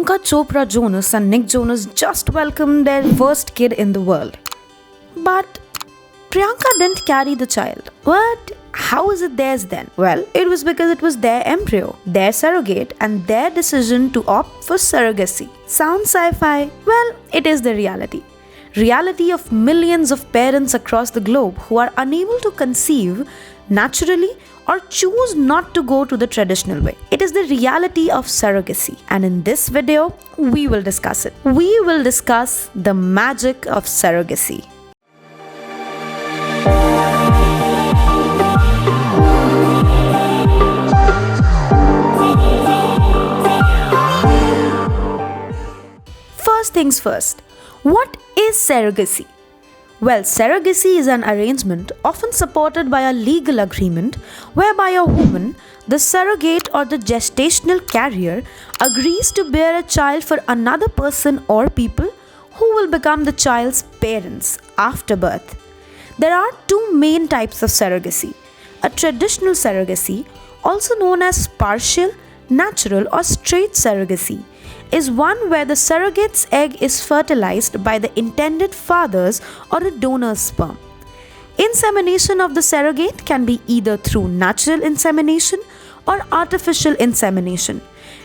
Priyanka Chopra Jonas and Nick Jonas just welcomed their first kid in the world. But Priyanka didn't carry the child. What? How is it theirs then? Well, it was because it was their embryo, their surrogate, and their decision to opt for surrogacy. Sounds sci-fi? Well, it is the reality. Reality of millions of parents across the globe who are unable to conceive naturally or choose not to go to the traditional way. It is the reality of surrogacy, and in this video, we will discuss it. We will discuss the magic of surrogacy. First things first, what is surrogacy? Well, surrogacy is an arrangement often supported by a legal agreement whereby a woman, the surrogate or the gestational carrier, agrees to bear a child for another person or people who will become the child's parents after birth. There are two main types of surrogacy. A traditional surrogacy, also known as partial, natural or straight surrogacy, is one where the surrogate's egg is fertilized by the intended father's or a donor's sperm. Insemination of the surrogate can be either through natural insemination or artificial insemination.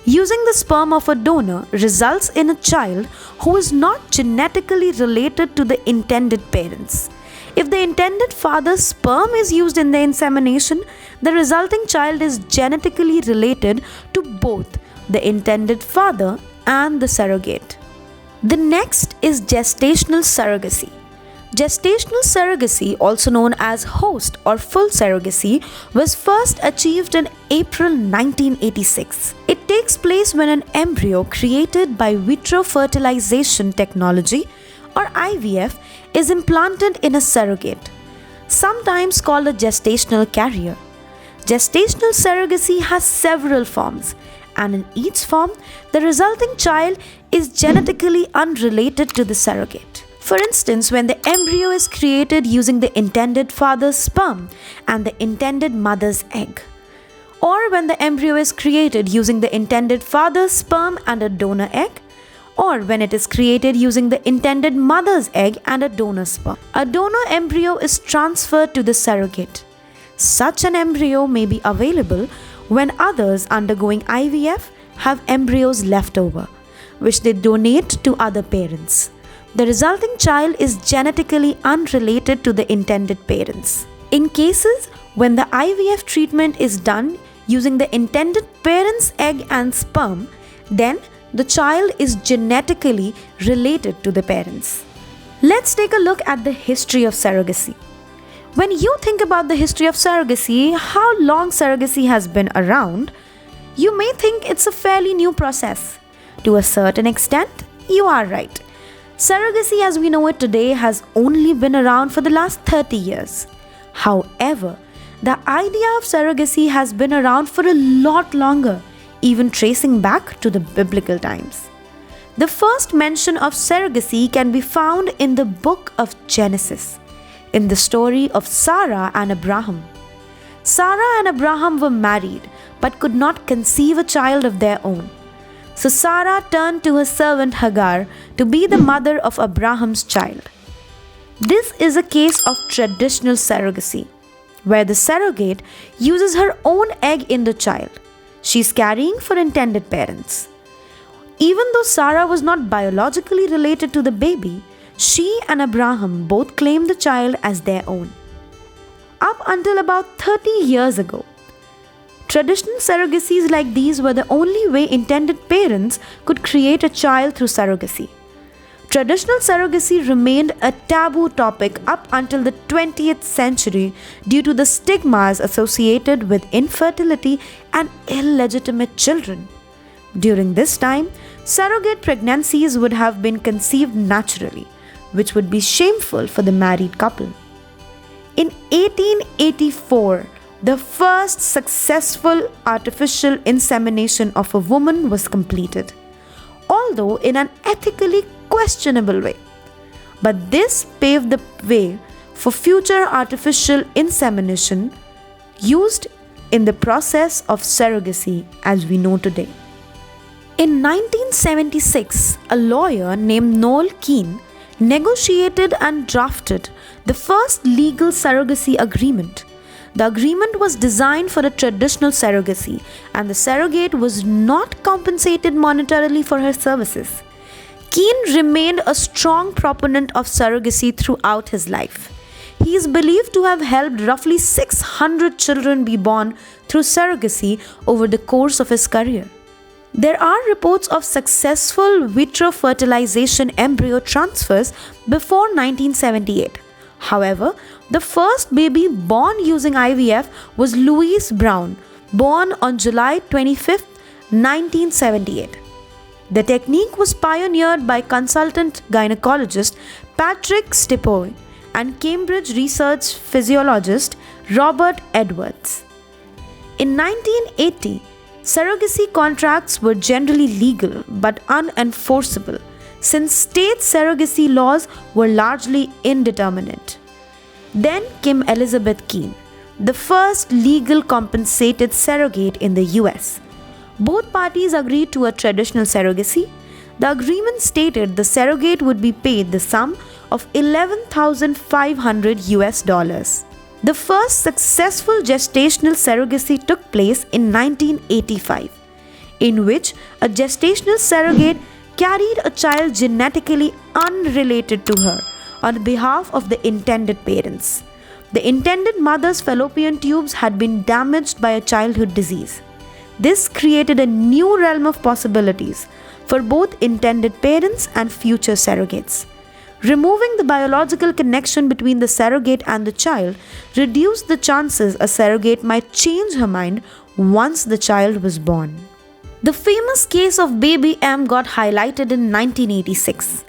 Using the sperm of a donor results in a child who is not genetically related to the intended parents. If the intended father's sperm is used in the insemination, the resulting child is genetically related to both the intended father and the surrogate. The next is gestational surrogacy. Gestational surrogacy, also known as host or full surrogacy, was first achieved in April 1986. It takes place when an embryo created by vitro fertilization technology or IVF is implanted in a surrogate, sometimes called a gestational carrier. Gestational surrogacy has several forms, and in each form, the resulting child is genetically unrelated to the surrogate. For instance, when the embryo is created using the intended father's sperm and the intended mother's egg, or when the embryo is created using the intended father's sperm and a donor egg, or when it is created using the intended mother's egg and a donor sperm. A donor embryo is transferred to the surrogate. Such an embryo may be available when others undergoing IVF have embryos left over, which they donate to other parents. The resulting child is genetically unrelated to the intended parents. In cases when the IVF treatment is done using the intended parent's egg and sperm, then the child is genetically related to the parents. Let's take a look at the history of surrogacy. When you think about the history of surrogacy, how long surrogacy has been around, you may think it's a fairly new process. To a certain extent, you are right. Surrogacy as we know it today has only been around for the last 30 years. However, the idea of surrogacy has been around for a lot longer, even tracing back to the biblical times. The first mention of surrogacy can be found in the book of Genesis, in the story of Sarah and Abraham. Sarah and Abraham were married but could not conceive a child of their own. So Sarah turned to her servant Hagar to be the mother of Abraham's child. This is a case of traditional surrogacy, where the surrogate uses her own egg in the child she is carrying for intended parents. Even though Sarah was not biologically related to the baby, she and Abraham both claimed the child as their own. Up until about 30 years ago, traditional surrogacies like these were the only way intended parents could create a child through surrogacy. Traditional surrogacy remained a taboo topic up until the 20th century due to the stigmas associated with infertility and illegitimate children. During this time, surrogate pregnancies would have been conceived naturally, which would be shameful for the married couple. In 1884, the first successful artificial insemination of a woman was completed, although in an ethically questionable way. But this paved the way for future artificial insemination used in the process of surrogacy as we know today. In 1976, a lawyer named Noel Keane negotiated and drafted the first legal surrogacy agreement. The agreement was designed for a traditional surrogacy, and the surrogate was not compensated monetarily for her services. Keane remained a strong proponent of surrogacy throughout his life. He is believed to have helped roughly 600 children be born through surrogacy over the course of his career. There are reports of successful vitro fertilization embryo transfers before 1978. However, the first baby born using IVF was Louise Brown, born on July 25, 1978. The technique was pioneered by consultant gynecologist Patrick Stipoy and Cambridge research physiologist Robert Edwards. In 1980, surrogacy contracts were generally legal but unenforceable, since state surrogacy laws were largely indeterminate. Then came Elizabeth Keane, the first legal compensated surrogate in the US. Both parties agreed to a traditional surrogacy. The agreement stated the surrogate would be paid the sum of $11,500 US. The first successful gestational surrogacy took place in 1985, in which a gestational surrogate carried a child genetically unrelated to her on behalf of the intended parents. The intended mother's fallopian tubes had been damaged by a childhood disease. This created a new realm of possibilities for both intended parents and future surrogates. Removing the biological connection between the surrogate and the child reduced the chances a surrogate might change her mind once the child was born. The famous case of baby M got highlighted in 1986.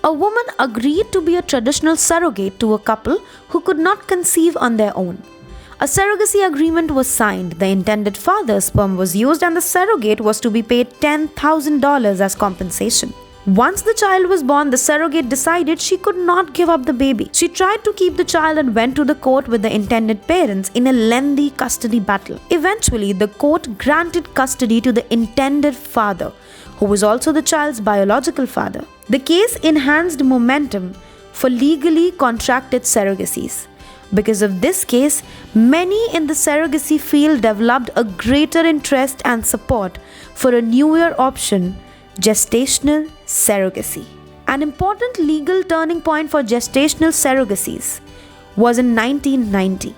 A woman agreed to be a traditional surrogate to a couple who could not conceive on their own. A surrogacy agreement was signed, the intended father's sperm was used, and the surrogate was to be paid $10,000 as compensation. Once the child was born, the surrogate decided she could not give up the baby. She tried to keep the child and went to the court with the intended parents in a lengthy custody battle. Eventually, the court granted custody to the intended father, who was also the child's biological father. The case enhanced momentum for legally contracted surrogacies. Because of this case, many in the surrogacy field developed a greater interest and support for a newer option, gestational surrogacy. An important legal turning point for gestational surrogacies was in 1990.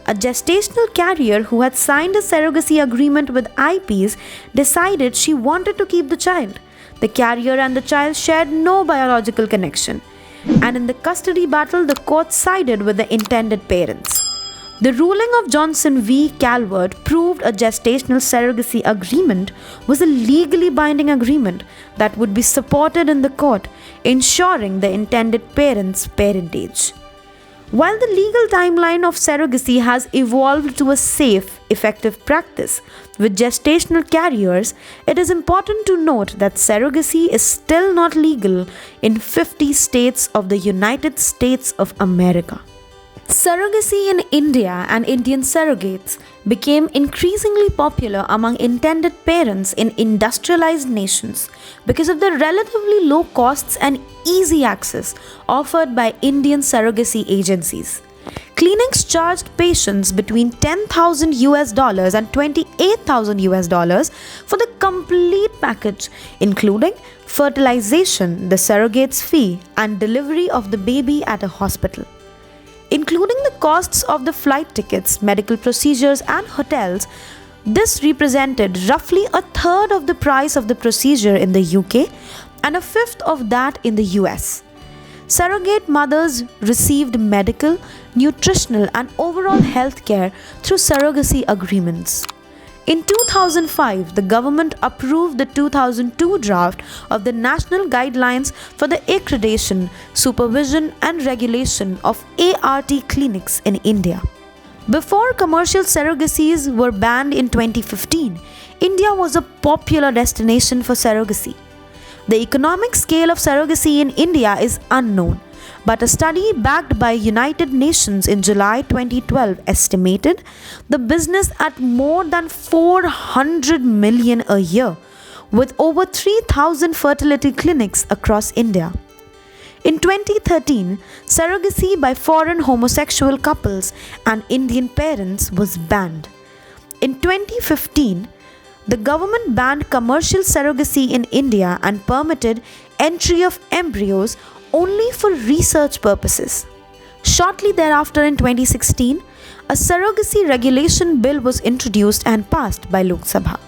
A gestational carrier who had signed a surrogacy agreement with IPs decided she wanted to keep the child. The carrier and the child shared no biological connection, and in the custody battle, the court sided with the intended parents. The ruling of Johnson v. Calvert proved a gestational surrogacy agreement was a legally binding agreement that would be supported in the court, ensuring the intended parents' parentage. While the legal timeline of surrogacy has evolved to a safe, effective practice with gestational carriers, it is important to note that surrogacy is still not legal in 50 states of the United States of America. Surrogacy in India and Indian surrogates became increasingly popular among intended parents in industrialized nations because of the relatively low costs and easy access offered by Indian surrogacy agencies. Clinics charged patients between $10,000 and $28,000 for the complete package, including fertilization, the surrogate's fee, and delivery of the baby at a hospital. Including the costs of the flight tickets, medical procedures, and hotels, this represented roughly a third of the price of the procedure in the UK and a fifth of that in the US. Surrogate mothers received medical, nutritional, and overall health care through surrogacy agreements. In 2005, the government approved the 2002 draft of the National Guidelines for the Accreditation, Supervision and Regulation of ART clinics in India. Before commercial surrogacies were banned in 2015, India was a popular destination for surrogacy. The economic scale of surrogacy in India is unknown, but a study backed by United Nations in July 2012 estimated the business at more than 400 million a year, with over 3,000 fertility clinics across India. In 2013, surrogacy by foreign homosexual couples and Indian parents was banned. In 2015, the government banned commercial surrogacy in India and permitted entry of embryos only for research purposes. Shortly thereafter, in 2016, a surrogacy regulation bill was introduced and passed by Lok Sabha,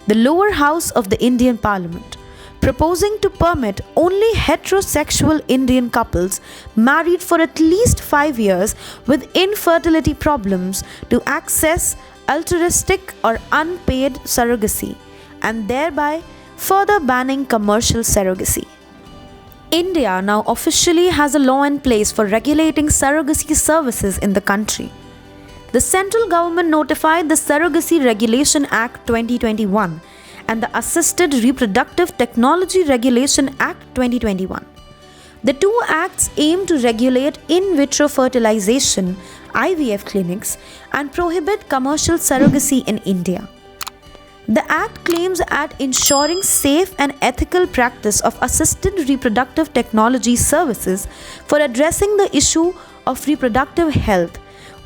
the lower house of the Indian Parliament, proposing to permit only heterosexual Indian couples married for at least 5 years with infertility problems to access altruistic or unpaid surrogacy, and thereby further banning commercial surrogacy. India now officially has a law in place for regulating surrogacy services in the country. The central government notified the Surrogacy Regulation Act 2021 and the Assisted Reproductive Technology Regulation Act 2021. The two acts aim to regulate in vitro fertilization, IVF clinics, and prohibit commercial surrogacy in India. The Act claims at ensuring safe and ethical practice of assisted reproductive technology services for addressing the issue of reproductive health,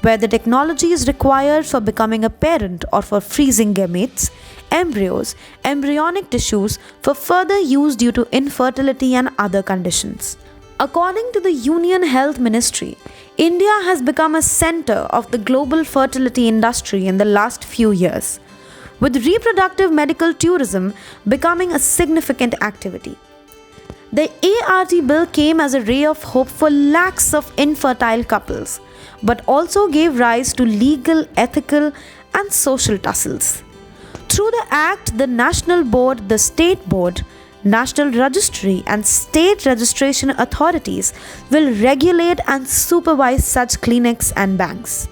where the technology is required for becoming a parent or for freezing gametes, embryos, embryonic tissues for further use due to infertility and other conditions. According to the Union Health Ministry, India has become a center of the global fertility industry in the last few years, with reproductive medical tourism becoming a significant activity. The ART bill came as a ray of hope for lakhs of infertile couples, but also gave rise to legal, ethical, and social tussles. Through the Act, the National Board, the State Board, National Registry, and State Registration Authorities will regulate and supervise such clinics and banks.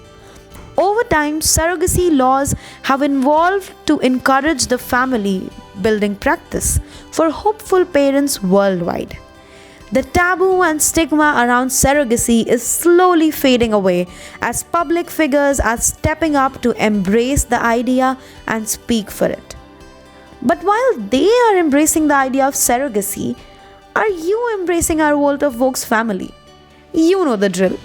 Over time, surrogacy laws have evolved to encourage the family building practice for hopeful parents worldwide. The taboo and stigma around surrogacy is slowly fading away as public figures are stepping up to embrace the idea and speak for it. But while they are embracing the idea of surrogacy, are you embracing our Vaultofvox family? You know the drill.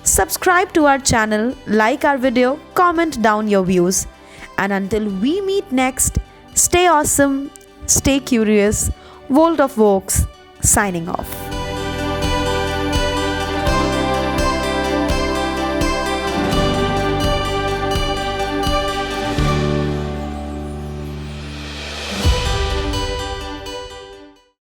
Subscribe to our channel, like our video, comment down your views. And until we meet next, stay awesome, stay curious. Vaultofvox signing off.